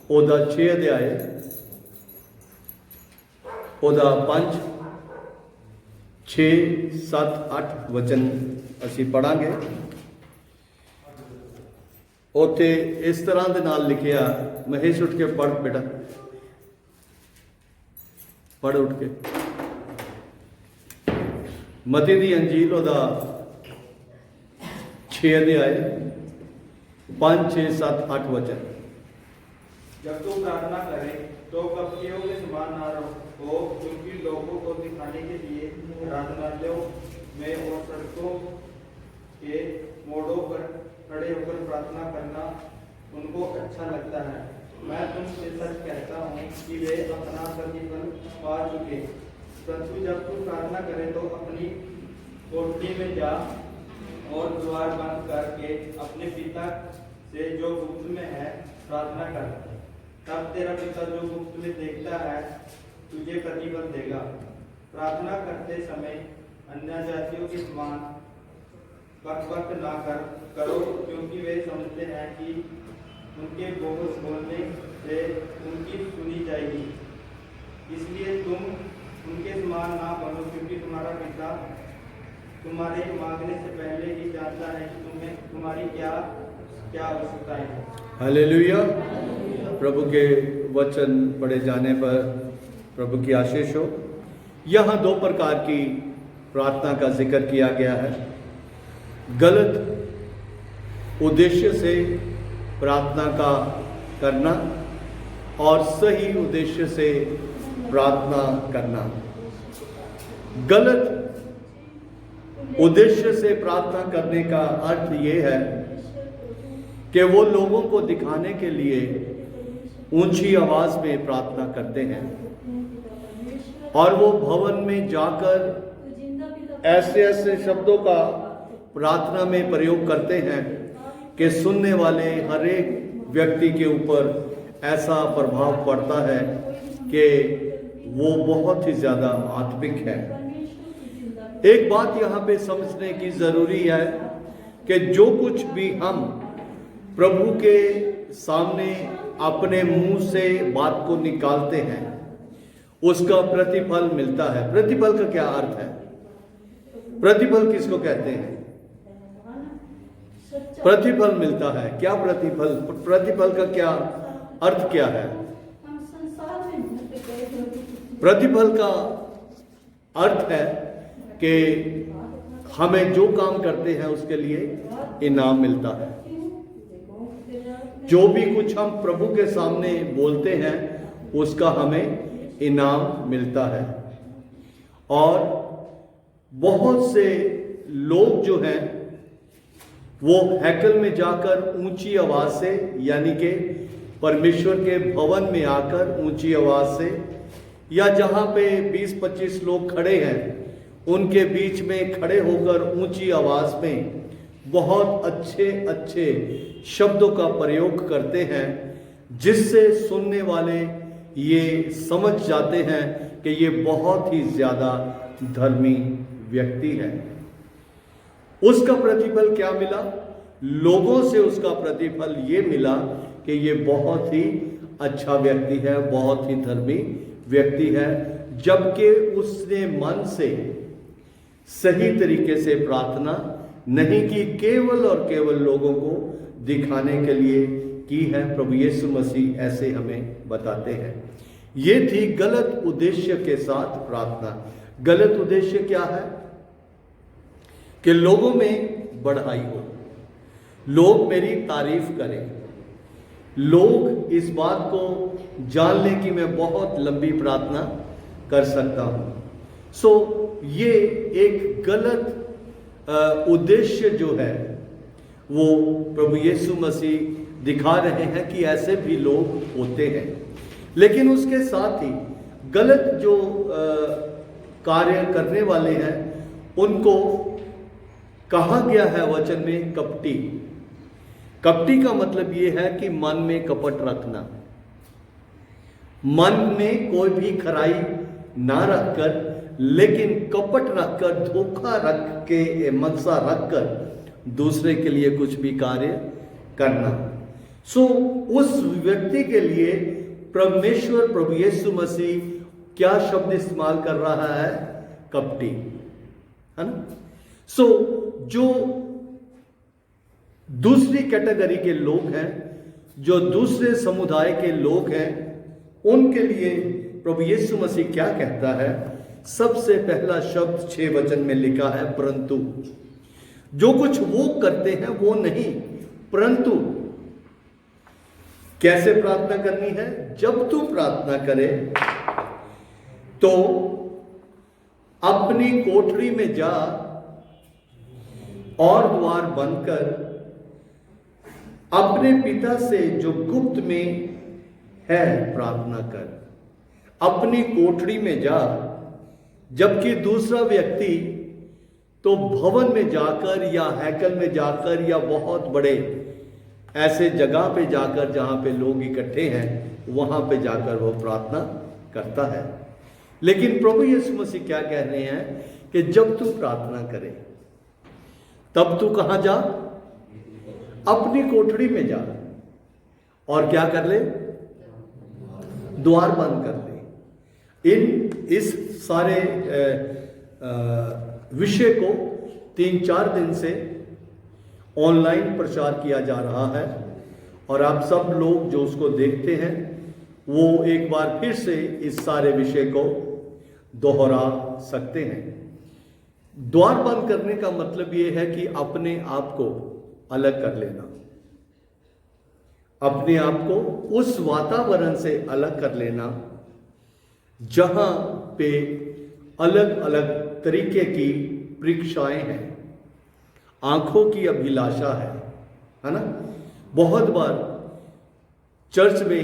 ਉਹਦਾ 6 ਅਧਿਆਏ, ਉਹਦਾ 5, 6, 7, 8 ਵਚਨ ਅਸੀਂ ਪੜਾਂਗੇ। ਉੱਥੇ ਇਸ ਤਰ੍ਹਾਂ ਦੇ ਨਾਲ ਲਿਖਿਆ, ਮਹੇਸ਼ ਉੱਠ ਕੇ ਪੜ੍ਹ ਬੇਟਾ, ਪੜ੍ਹ ਉੱਠ ਕੇ। ਮਤੀ ਦੀ ਅੰਜੀਲ ਉਹਦਾ 6 ਅਧਿਆਏ 5, 6, 7, 8 वचन। जब तू प्रार्थना करे तो कपटियों के समान ना हो, क्योंकि लोगों को दिखाने के लिए आराधनालयों में और सड़कों के मोड़ों पर खड़े होकर प्रार्थना करना उनको अच्छा लगता है। मैं तुमसे सच कहता हूँ कि वे अपना प्रतिफल पा चुके। परंतु जब तू प्रार्थना करे तो अपनी कोठरी में जा और द्वार बंद करके अपने पिता से जो गुप्त में है प्रार्थना कर, तब तेरा पिता जो गुप्त में देखता है तुझे प्रतिफल देगा। प्रार्थना करते समय अन्य जातियों के समान बक ना करो, क्योंकि वे समझते हैं कि उनके बहुत बोलने से उनकी सुनी जाएगी। इसलिए तुम उनके समान ना बनो, क्योंकि तुम्हारा पिता तुम्हारे मांगने से पहले ही जानता है कि तुम्हें तुम्हारी क्या क्या आवश्यकता है। हालेलुया। प्रभु के वचन पढ़े जाने पर प्रभु की आशीष हो। यहाँ 2 प्रकार की प्रार्थना का जिक्र किया गया है। गलत उद्देश्य से प्रार्थना का करना और सही उद्देश्य से प्रार्थना करना। गलत उद्देश्य से प्रार्थना करने का अर्थ ये है कि वो लोगों को दिखाने के लिए ऊंची आवाज में प्रार्थना करते हैं और वो भवन में जाकर ऐसे ऐसे शब्दों का प्रार्थना में प्रयोग करते हैं कि सुनने वाले हर एक व्यक्ति के ऊपर ऐसा प्रभाव पड़ता है कि वो बहुत ही ज़्यादा आत्मिक है। एक बात यहाँ पे समझने की ज़रूरी है कि जो कुछ भी हम प्रभु के सामने अपने मुंह से बात को निकालते हैं उसका प्रतिफल मिलता है। प्रतिफल का क्या अर्थ है? प्रतिफल किसको कहते हैं? प्रतिफल मिलता है। क्या प्रतिफल? प्रतिफल का क्या अर्थ क्या है? प्रतिफल का अर्थ है कि हमें जो काम करते हैं उसके लिए इनाम मिलता है। जो भी कुछ हम प्रभु के सामने बोलते हैं उसका हमें इनाम मिलता है। और बहुत से लोग जो हैं वो हैकल में जाकर ऊंची आवाज से, यानी कि परमेश्वर के भवन में आकर ऊंची आवाज से, या जहां पे 20-25 लोग खड़े हैं उनके बीच में खड़े होकर ऊंची आवाज में बहुत अच्छे अच्छे शब्दों का प्रयोग करते हैं, जिससे सुनने वाले ये समझ जाते हैं कि ये बहुत ही ज्यादा धर्मी व्यक्ति है। उसका प्रतिफल क्या मिला? लोगों से उसका प्रतिफल ये मिला कि ये बहुत ही अच्छा व्यक्ति है, बहुत ही धर्मी व्यक्ति है, जबकि उसने मन से सही तरीके से प्रार्थना नहीं की, केवल और केवल लोगों को दिखाने के लिए की है। प्रभु यीशु मसीह ऐसे हमें बताते हैं। ये थी गलत उद्देश्य के साथ प्रार्थना। गलत उद्देश्य क्या है? कि लोगों में बढ़ाई हो, लोग मेरी तारीफ करें, लोग इस बात को जान लें कि मैं बहुत लंबी प्रार्थना कर सकता हूं। सो ये एक गलत उद्देश्य जो है वो प्रभु यीशु मसीह दिखा रहे हैं कि ऐसे भी लोग होते हैं। लेकिन उसके साथ ही गलत जो कार्य करने वाले हैं उनको कहा गया है वचन में कपटी। कपटी का मतलब ये है कि मन में कपट रखना, मन में कोई भी खराई ना रखकर, लेकिन कपट रखकर, धोखा रख के, मनसा रखकर दूसरे के लिए कुछ भी कार्य करना। उस व्यक्ति के लिए परमेश्वर प्रभु यीशु मसीह क्या शब्द इस्तेमाल कर रहा है? कपटी, है ना? जो दूसरी कैटेगरी के लोग हैं, जो दूसरे समुदाय के लोग हैं, उनके लिए प्रभु यीशु मसीह क्या कहता है? सबसे पहला शब्द 6 वचन में लिखा है, परंतु। जो कुछ वो करते हैं वो नहीं, परंतु कैसे प्रार्थना करनी है? जब तू प्रार्थना करे तो अपनी कोठरी में जा और द्वार बंद कर अपने पिता से जो गुप्त में है प्रार्थना कर। अपनी कोठरी में जा, जबकि दूसरा व्यक्ति तो भवन में जाकर या हैकल में जाकर या बहुत बड़े ऐसे जगह पे जाकर जहां पे लोग इकट्ठे हैं वहां पे जाकर वो प्रार्थना करता है। लेकिन प्रभु यीशु मसीह क्या कह रहे हैं कि जब तू प्रार्थना करे तब तू कहां जा? अपनी कोठरी में जा और क्या कर ले? द्वार बंद कर ले। इस सारे विषय को 3-4 दिन से ऑनलाइन प्रचार किया जा रहा है और आप सब लोग जो उसको देखते हैं वो एक बार फिर से इस सारे विषय को दोहरा सकते हैं। द्वार बंद करने का मतलब ये है कि अपने आप को अलग कर लेना, अपने आप को उस वातावरण से अलग कर लेना जहां पे अलग अलग तरीके की परीक्षाएं हैं, आंखों की अभिलाषा है ना? बहुत बार चर्च में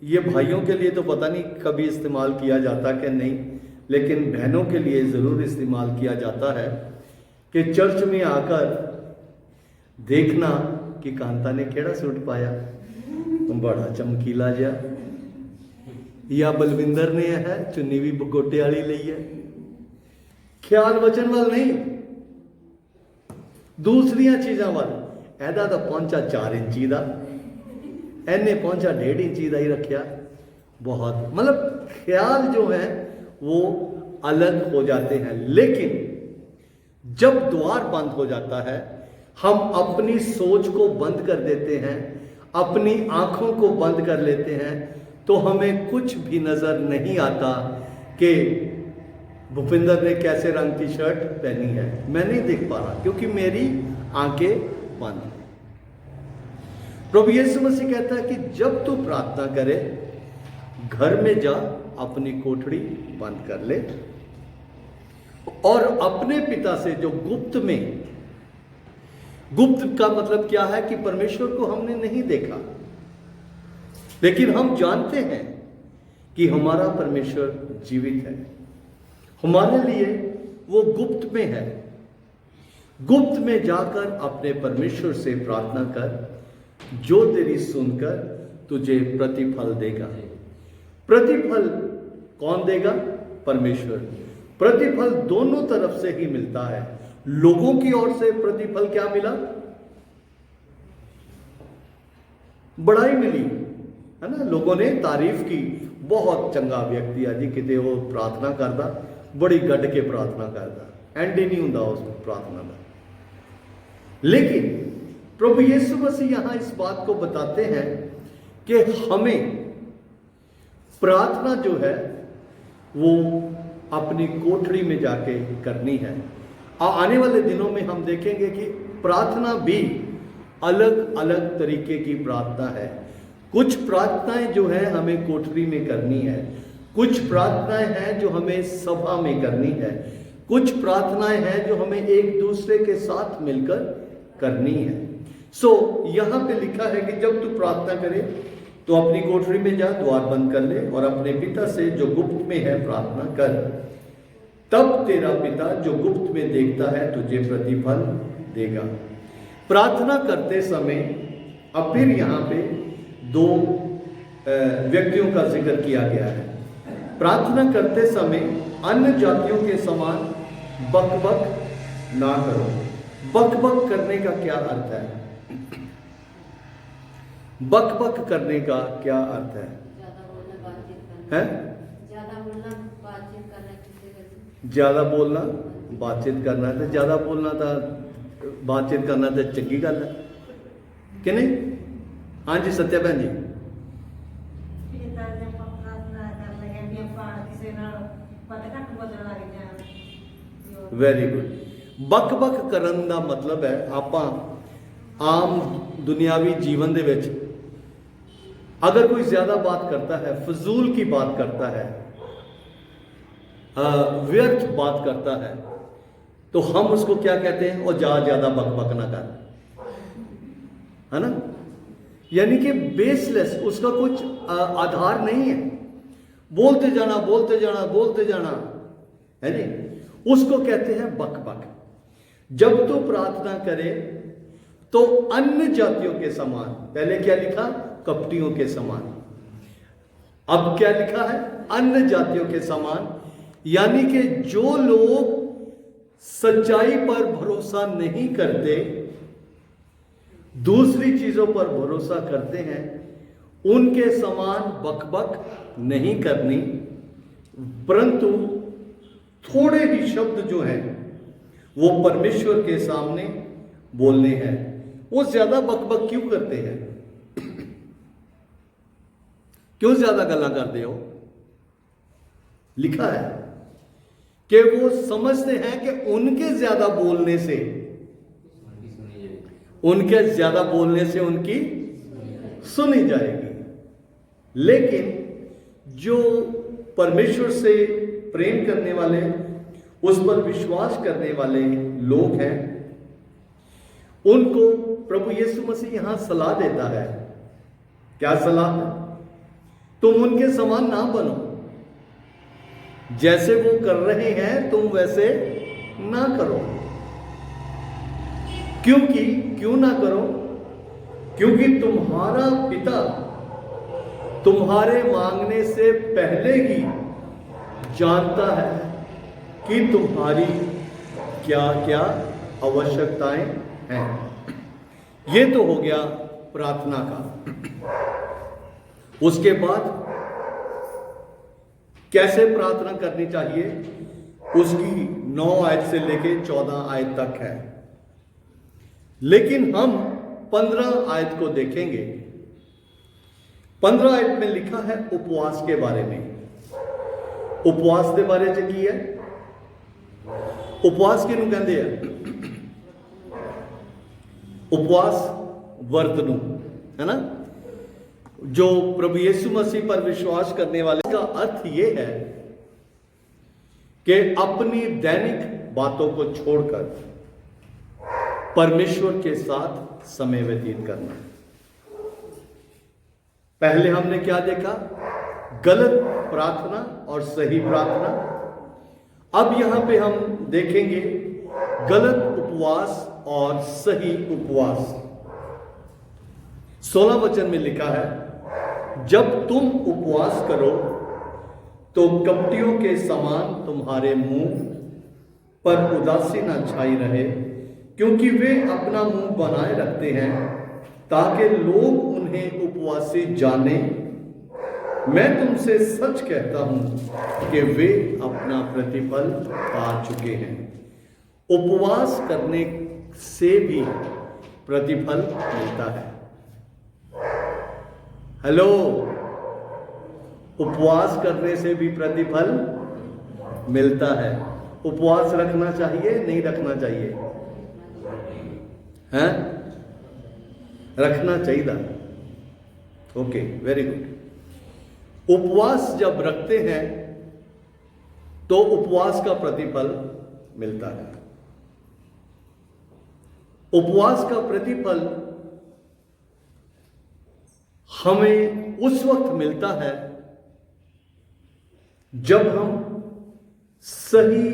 ये भाइयों के लिए तो पता नहीं कभी इस्तेमाल किया जाता कि नहीं, लेकिन बहनों के लिए ज़रूर इस्तेमाल किया जाता है कि चर्च में आकर देखना कि कांता ने केड़ा सूट पाया, बड़ा चमकीला जा, या बलविंदर ने है चुन्नी भी गोटे वाली ली है। ख्याल वचन वाल नहीं, दूसरिया चीज़ों वाल। ऐदा तो पहुंचा 4 इंची का, एने पहुंचा 1.5 इंची का ही रखा। बहुत मतलब ख्याल जो है वो अलग हो जाते हैं। लेकिन जब द्वार बंद हो जाता है, हम अपनी सोच को बंद कर देते हैं, अपनी आंखों को बंद कर लेते हैं, तो हमें कुछ भी नजर नहीं आता कि भूपिंदर ने कैसे रंग की शर्ट पहनी है। मैं नहीं देख पा रहा क्योंकि मेरी आंखें बंद हैं। प्रभु यीशु मसीह कहता है कि जब तू प्रार्थना करे, घर में जा, अपनी कोठरी बंद कर ले और अपने पिता से जो गुप्त में, गुप्त का मतलब क्या है कि परमेश्वर को हमने नहीं देखा, लेकिन हम जानते हैं कि हमारा परमेश्वर जीवित है। हमारे लिए वो गुप्त में है। गुप्त में जाकर अपने परमेश्वर से प्रार्थना कर, जो तेरी सुनकर तुझे प्रतिफल देगा। प्रतिफल कौन देगा? परमेश्वर। प्रतिफल दोनों तरफ से ही मिलता है। लोगों की ओर से प्रतिफल क्या मिला? बड़ाई मिली, है ना? लोगों ने तारीफ की, बहुत चंगा व्यक्ति है जी, किते वो प्रार्थना करता, बड़ी गढ़ के प्रार्थना करता, एंड ही नहीं होता उस प्रार्थना का। लेकिन प्रभु यीशु मसीह यहां इस बात को बताते हैं कि हमें प्रार्थना जो है वो अपनी कोठरी में जाके करनी है। आने वाले दिनों में हम देखेंगे कि प्रार्थना भी अलग अलग तरीके की प्रार्थना है। कुछ प्रार्थनाएं जो है हमें कोठरी में करनी है, कुछ प्रार्थनाएं हैं जो हमें सभा में करनी है, कुछ प्रार्थनाएं हैं जो हमें एक दूसरे के साथ मिलकर करनी है। यहां पे लिखा है कि जब तू प्रार्थना करे तो अपनी कोठरी में जा, द्वार बंद कर ले और अपने पिता से जो गुप्त में है प्रार्थना कर, तब तेरा पिता जो गुप्त में देखता है तुझे प्रतिफल देगा। प्रार्थना करते समय अब फिर यहाँ पे 2 व्यक्तियों का जिक्र किया गया है। प्रार्थना करते समय अन्य जातियों के समान बकबक ना करो। बकबक करने का क्या अर्थ है? बक बक करने का क्या अर्थ है? ज्यादा बोलना बातचीत करना हैं? ज्यादा बोलना बातचीत करना किसी से ज्यादा बोलना बातचीत करना, तो ज्यादा बोलना था बातचीत करना तो चंगी गल है कि नहीं? हाँ जी सत्या भैन जी। ਜਿੱਦਾਂ ਜੇ ਆਪਾਂ ਪ੍ਰਾਰਥਨਾ ਕਰ ਲਈਏ ਵੀ ਆਪਾਂ ਕਿਸੇ ਨਾਲ ਪਤਾ ਘੱਟ ਬੋਲਣ ਲੱਗ ਜਾਂ ਵੈਰੀ ਗੁੱਡ। ਬਕ ਬਕ ਕਰਨ ਦਾ ਮਤਲਬ ਹੈ ਆਪਾਂ ਆਮ ਦੁਨਿਆਵੀ ਜੀਵਨ ਦੇ ਵਿੱਚ अगर कोई ज्यादा बात करता है, फजूल की बात करता है, व्यर्थ बात करता है, तो हम उसको क्या कहते हैं? और ज्यादा बक बक ना कर, है ना? यानी कि बेसलेस, उसका कुछ आधार नहीं है, बोलते जाना बोलते जाना बोलते जाना, है नहीं? उसको कहते हैं बक बक। जब तो प्रार्थना करे तो अन्य जातियों के समान, पहले क्या लिखा? कपटियों के समान। अब क्या लिखा है? अन्य जातियों के समान, यानी कि जो लोग सच्चाई पर भरोसा नहीं करते, दूसरी चीजों पर भरोसा करते हैं, उनके समान बकबक नहीं करनी, परंतु थोड़े भी शब्द जो हैं वो परमेश्वर के सामने बोलने हैं। वो ज्यादा बकबक क्यों करते हैं? क्यों ज्यादा गल्ला करते हो? लिखा है कि वो समझते हैं कि उनके ज्यादा बोलने से उनकी सुनी जाएगी। लेकिन जो परमेश्वर से प्रेम करने वाले, उस पर विश्वास करने वाले लोग हैं, उनको प्रभु यीशु मसीह यहां सलाह देता है। क्या सलाह है? तुम उनके समान ना बनो, जैसे वो कर रहे हैं तुम वैसे ना करो। क्यों ना करो? क्योंकि तुम्हारा पिता तुम्हारे मांगने से पहले ही जानता है कि तुम्हारी क्या क्या आवश्यकताएं हैं। ये तो हो गया प्रार्थना का। उसके बाद कैसे प्रार्थना करनी चाहिए, उसकी 9 आयत से लेके 14 आयत तक है। लेकिन हम 15 आयत को देखेंगे। 15 आयत में लिखा है उपवास के बारे में। उपवास के बारे में की है? उपवास किनू कहते हैं? उपवास वर्त नू, है ना? जो प्रभु यीशु मसीह पर विश्वास करने वाले का अर्थ यह है कि अपनी दैनिक बातों को छोड़कर परमेश्वर के साथ समय व्यतीत करना। पहले हमने क्या देखा? गलत प्रार्थना और सही प्रार्थना। अब यहां पे हम देखेंगे गलत उपवास और सही उपवास। 16 वचन में लिखा है, जब तुम उपवास करो तो कपटियों के समान तुम्हारे मुंह पर उदासी न छाई रहे, क्योंकि वे अपना मुंह बनाए रखते हैं ताकि लोग उन्हें उपवासी जाने। मैं तुमसे सच कहता हूं कि वे अपना प्रतिफल पा चुके हैं। उपवास करने से भी प्रतिफल मिलता है। हेलो, उपवास करने से भी प्रतिफल मिलता है। उपवास रखना चाहिए, नहीं रखना चाहिए? हैं? रखना चाहिए। Okay, very good. उपवास जब रखते हैं तो उपवास का प्रतिफल मिलता है। उपवास का प्रतिफल हमें उस वक्त मिलता है जब हम सही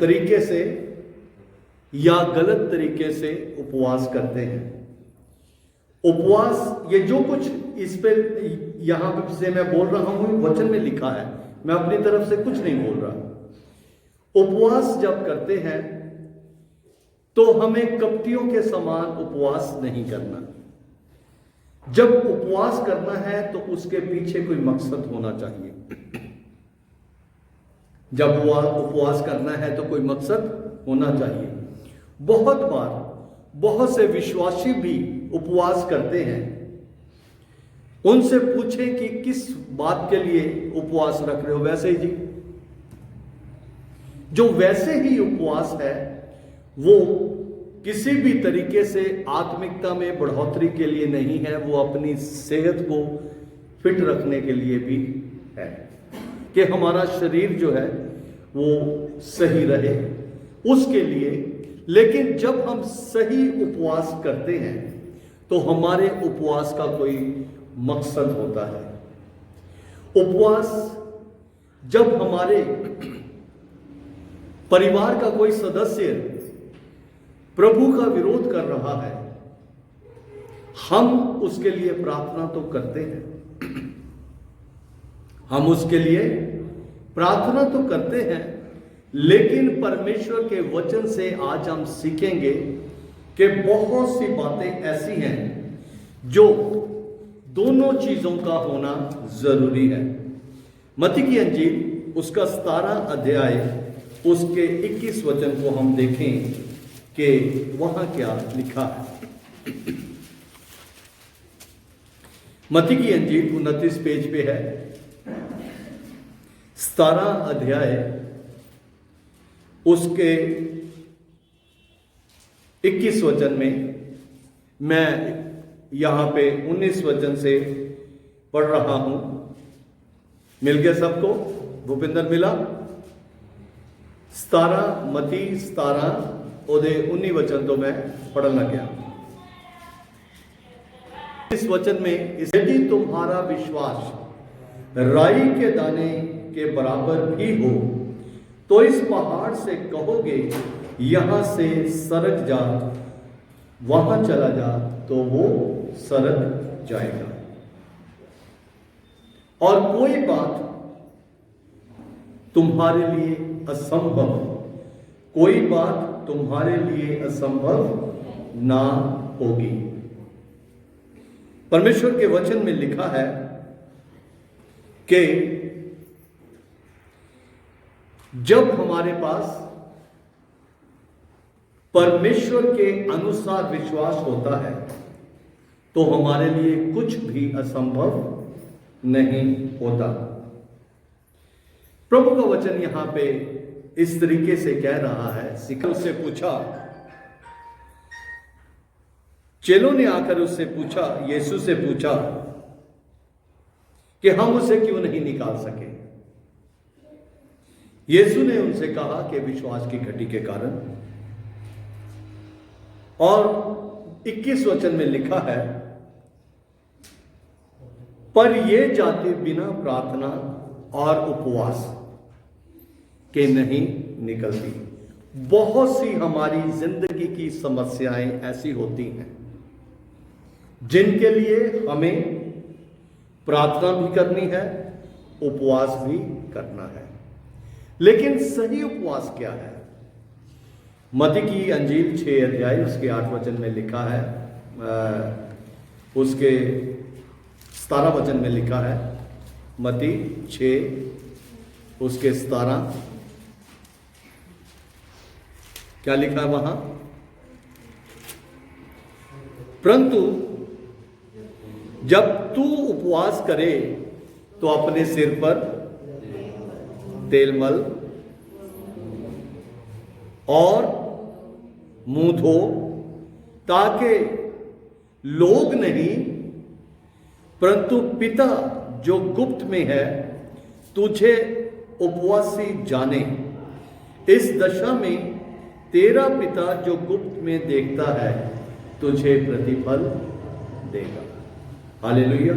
तरीके से या गलत तरीके से उपवास करते हैं। उपवास, ये जो कुछ इस पे यहां पे से मैं बोल रहा हूं, वचन में लिखा है, मैं अपनी तरफ से कुछ नहीं बोल रहा। उपवास जब करते हैं तो हमें कपटियों के समान उपवास नहीं करना। जब उपवास करना है तो उसके पीछे कोई मकसद होना चाहिए। जब उपवास करना है तो कोई मकसद होना चाहिए। बहुत बार बहुत से विश्वासी भी उपवास करते हैं। उनसे पूछें कि किस बात के लिए उपवास रख रहे हो? वैसे ही जी, जो वैसे ही उपवास है वो किसी भी तरीके से आत्मिकता में बढ़ोतरी के लिए नहीं है, वो अपनी सेहत को फिट रखने के लिए भी है कि हमारा शरीर जो है वो सही रहे, उसके लिए। लेकिन जब हम सही उपवास करते हैं तो हमारे उपवास का कोई मकसद होता है। उपवास जब हमारे परिवार का कोई सदस्य प्रभु का विरोध कर रहा है, हम उसके लिए प्रार्थना तो करते हैं, हम उसके लिए प्रार्थना तो करते हैं, लेकिन परमेश्वर के वचन से आज हम सीखेंगे कि बहुत सी बातें ऐसी हैं जो दोनों चीजों का होना जरूरी है। मत्ती की अंजील उसका 17 अध्याय उसके 21 वचन को हम देखें कि वहां क्या लिखा है। मत्ती की अंजील 29 पेज पे है, 17 अध्याय उसके 21 वचन में। मैं यहां पे 19 वचन से पढ़ रहा हूं। मिल गया सबको? भूपिंदर मिला? 17 मत्ती 17 ओदे 19 वचन तो मैं पढ़न लग गया। इस वचन में, यदि तुम्हारा विश्वास राई के दाने के बराबर भी हो तो इस पहाड़ से कहोगे यहां से सरक जा, वहां चला जा, तो वो सरक जाएगा। और कोई बात तुम्हारे लिए असंभव, कोई बात तुम्हारे लिए असंभव ना होगी। परमेश्वर के वचन में लिखा है कि जब हमारे पास परमेश्वर के अनुसार विश्वास होता है तो हमारे लिए कुछ भी असंभव नहीं होता। प्रभु का वचन यहां पे इस तरीके से कह रहा है। सिखों से पूछा, चेलों ने आकर उससे पूछा, यीशु से पूछा कि हम उसे क्यों नहीं निकाल सके। यीशु ने उनसे कहा कि विश्वास की घटी के कारण। और 21 वचन में लिखा है, पर ये जाति बिना प्रार्थना और उपवास के नहीं निकलती। बहुत सी हमारी जिंदगी की समस्याएं ऐसी होती हैं जिनके लिए हमें प्रार्थना भी करनी है, उपवास भी करना है। लेकिन सही उपवास क्या है? मत्ती की अंजील 6 अध्याय उसके 8 वचन में लिखा है, उसके 17 वचन में लिखा है। मत्ती 6 उसके 17 क्या लिखा है वहां? परंतु जब तू उपवास करे तो अपने सिर पर तेल मल और मुंह धो, ताकि लोग नहीं परंतु पिता जो गुप्त में है तुझे उपवासी जाने। इस दशा में तेरा पिता जो गुप्त में देखता है तुझे प्रतिफल देगा। हालेलुया।